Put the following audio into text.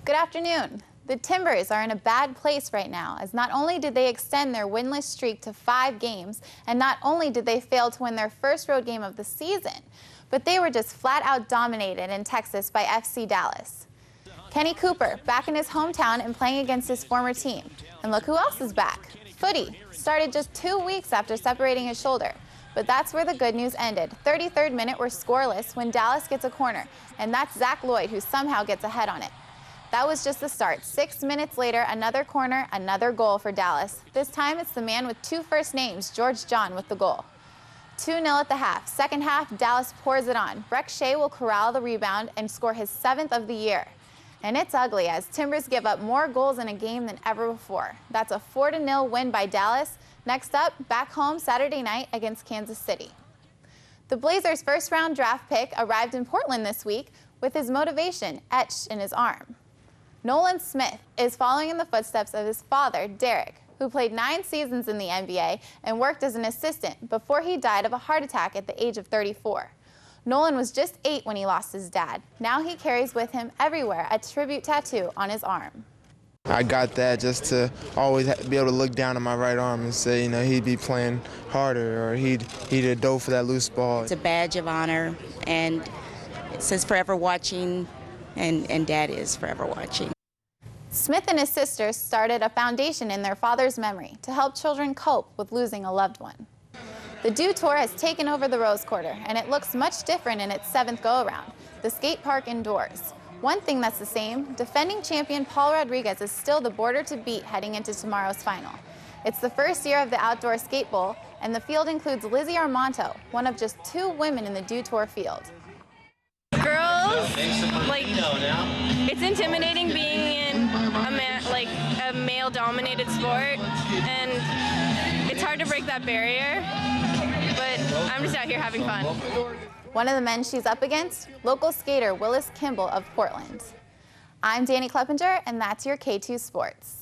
Good afternoon. The Timbers are in a bad place right now, as not only did they extend their winless streak to 5 games, and not only did they fail to win their first road game of the season, but they were just flat out dominated in Texas by FC Dallas. Kenny Cooper back in his hometown and playing against his former team. And look who else is back. Footy started just 2 weeks after separating his shoulder. But that's where the good news ended. 33rd minute, we're scoreless when Dallas gets a corner, and that's Zach Lloyd who somehow gets ahead on it. That was just the start. 6 minutes later, another corner, another goal for Dallas. This time it's the man with 2 first names, George John, with the goal. 2-0 at the half. Second half, Dallas pours it on. Breck Shea will corral the rebound and score his 7th of the year. And it's ugly as Timbers give up more goals in a game than ever before. That's a 4-0 win by Dallas. Next up, back home Saturday night against Kansas City. The Blazers' first-round draft pick arrived in Portland this week with his motivation etched in his arm. Nolan Smith is following in the footsteps of his father, Derek, who played 9 seasons in the NBA and worked as an assistant before he died of a heart attack at the age of 34. Nolan was just 8 when he lost his dad. Now he carries with him everywhere a tribute tattoo on his arm. I got that just to always be able to look down at my right arm and say, you know, he'd be playing harder or he'd have dove for that loose ball. It's a badge of honor, and it says forever watching, and Dad is forever watching. Smith and his sisters started a foundation in their father's memory to help children cope with losing a loved one. The Dew Tour has taken over the Rose Quarter, and it looks much different in its 7th go-around, the skate park indoors. One thing that's the same, defending champion Paul Rodriguez is still the border to beat heading into tomorrow's final. It's the first year of the Outdoor Skate Bowl, and the field includes Lizzie Armanto, one of just 2 women in the Dew Tour field. Girls, it's intimidating being in a male-dominated sport, and it's hard to break that barrier, but I'm just out here having fun. One of the men she's up against, local skater Willis Kimball of Portland. I'm Dani Klupenger, and that's your KATU Sports.